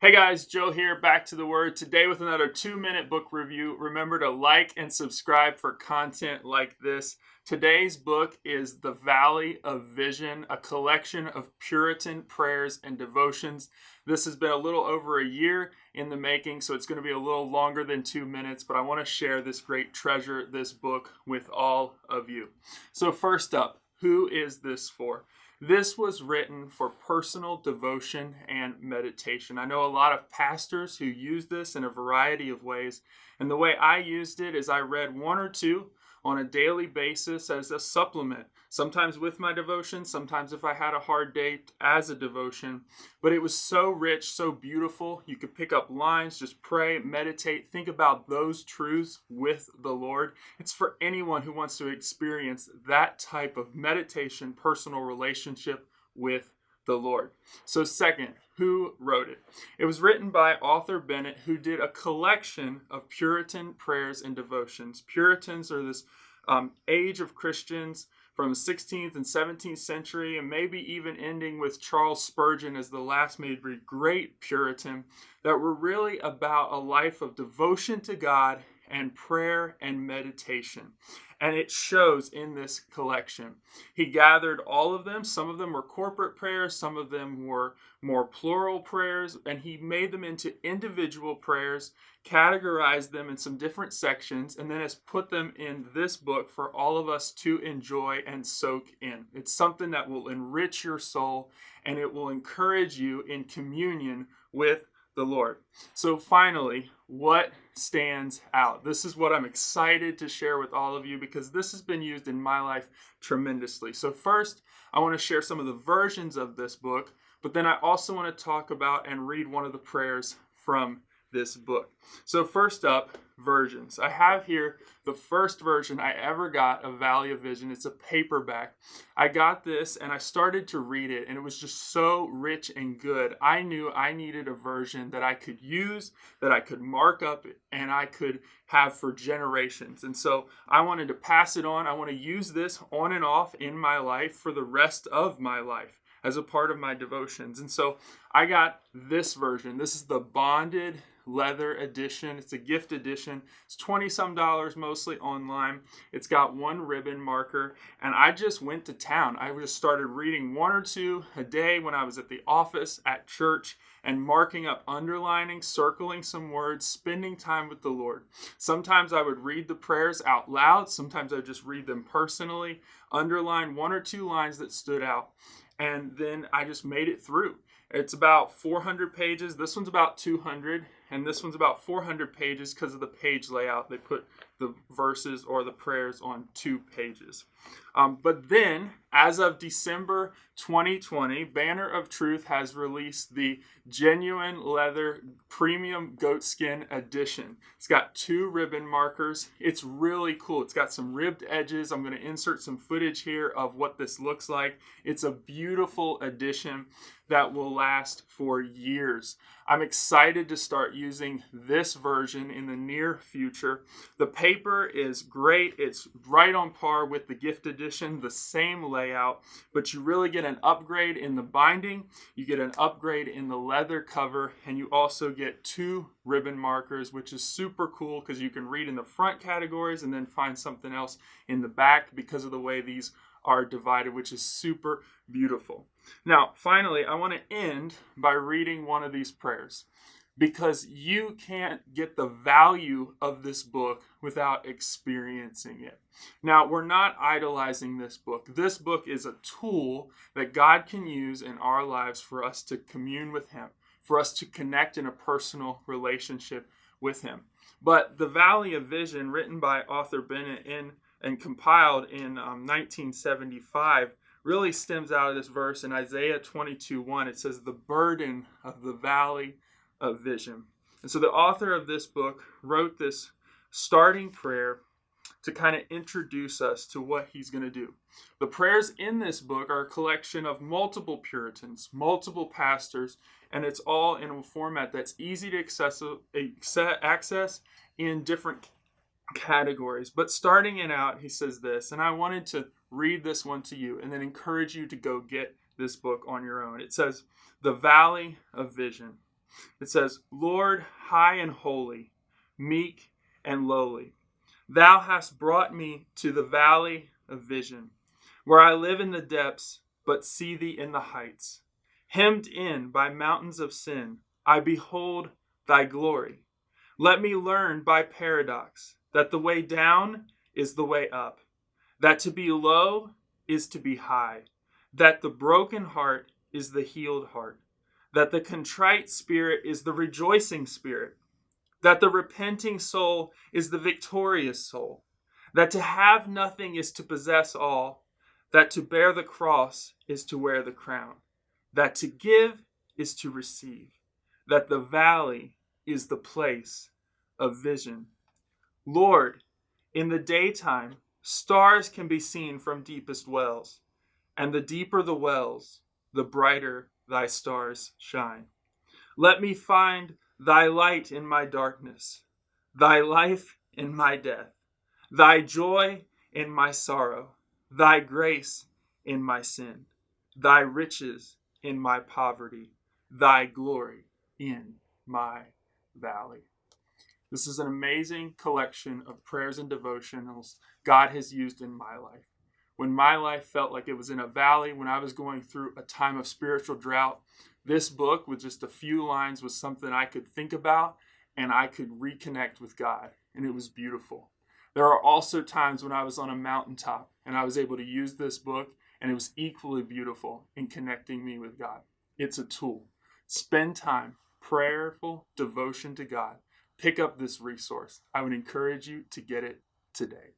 Hey guys, Joe here, back to the Word. Today with another 2-minute book review. Remember to like and subscribe for content like this. Today's book is The Valley of Vision, a collection of Puritan prayers and devotions. This has been a little over a year in the making, so it's going to be a little longer than 2 minutes, but I want to share this great treasure, this book, with all of you. So first up, who is this for? This was written for personal devotion and meditation. I know a lot of pastors who use this in a variety of ways. And the way I used it is I read one or two on a daily basis as a supplement, sometimes with my devotion, sometimes if I had a hard day as a devotion. But it was so rich, so beautiful. You could pick up lines, just pray, meditate, think about those truths with the Lord. It's for anyone who wants to experience that type of meditation, personal relationship with the Lord. So second, who wrote it? It was written by Author Bennett, who did a collection of Puritan prayers and devotions. Puritans are this age of Christians from the 16th and 17th century, and maybe even ending with Charles Spurgeon as the last maybe great Puritan, that were really about a life of devotion to God and prayer and meditation. And it shows in this collection. He gathered all of them. Some of them were corporate prayers. Some of them were more plural prayers. And he made them into individual prayers, categorized them in some different sections, and then has put them in this book for all of us to enjoy and soak in. It's something that will enrich your soul, and it will encourage you in communion with the Lord. So finally, what stands out? This is what I'm excited to share with all of you because this has been used in my life tremendously. So first, I want to share some of the versions of this book, but then I also want to talk about and read one of the prayers from this book. So first up, versions. I have here the first version I ever got of Valley of Vision. It's a paperback. I got this and I started to read it, and it was just so rich and good. I knew I needed a version that I could use, that I could mark up, and I could have for generations. And so I wanted to pass it on. I want to use this on and off in my life for the rest of my life as a part of my devotions. And so I got this version. This is the bonded leather edition. It's a gift edition. It's $20-some mostly online. It's got one ribbon marker, and I just went to town. I just started reading one or two a day when I was at the office, at church, and marking up, underlining, circling some words, spending time with the Lord. Sometimes I would read the prayers out loud. Sometimes I would just read them personally, underline one or two lines that stood out, and then I just made it through. It's about 400 pages. This one's about 200, and this one's about 400 pages because of the page layout. They put the verses or the prayers on 2 pages. But then, as of December 2020, Banner of Truth has released the genuine leather premium goatskin edition. It's got 2 ribbon markers. It's really cool. It's got some ribbed edges. I'm going to insert some footage here of what this looks like. It's a beautiful edition that will last for years. I'm excited to start using this version in the near future. The paper is great. It's right on par with the gift edition, the same layout, but you really get an upgrade in the binding, you get an upgrade in the leather cover, and you also get 2 ribbon markers, which is super cool because you can read in the front categories and then find something else in the back because of the way these are divided, which is super beautiful. Now, finally, I want to end by reading one of these prayers because you can't get the value of this book without experiencing it. Now, we're not idolizing this book. This book is a tool that God can use in our lives for us to commune with Him, for us to connect in a personal relationship with Him. But The Valley of Vision, written by Author Bennett and compiled in 1975, really stems out of this verse in Isaiah 22:1. It says, "The burden of the valley of vision." And so the author of this book wrote this starting prayer to kind of introduce us to what he's going to do. The prayers in this book are a collection of multiple Puritans, multiple pastors, and it's all in a format that's easy to access in different categories. But starting it out, he says this, and I wanted to read this one to you and then encourage you to go get this book on your own. It says, "The Valley of Vision. It says, Lord, high and holy, meek and lowly, thou hast brought me to the valley of vision, where I live in the depths, but see thee in the heights. Hemmed in by mountains of sin, I behold thy glory. Let me learn by paradox that the way down is the way up, that to be low is to be high, that the broken heart is the healed heart, that the contrite spirit is the rejoicing spirit, that the repenting soul is the victorious soul, that to have nothing is to possess all, that to bear the cross is to wear the crown, that to give is to receive, that the valley is the place of vision. Lord, in the daytime, stars can be seen from deepest wells, and the deeper the wells, the brighter thy stars shine. Let me find thy light in my darkness, thy life in my death, thy joy in my sorrow, thy grace in my sin, thy riches in my poverty, thy glory in my valley. This is an amazing collection of prayers and devotionals God has used in my life. When my life felt like it was in a valley, when I was going through a time of spiritual drought, this book with just a few lines was something I could think about and I could reconnect with God. And it was beautiful. There are also times when I was on a mountaintop and I was able to use this book, and it was equally beautiful in connecting me with God. It's a tool. Spend time, prayerful devotion to God. Pick up this resource. I would encourage you to get it today.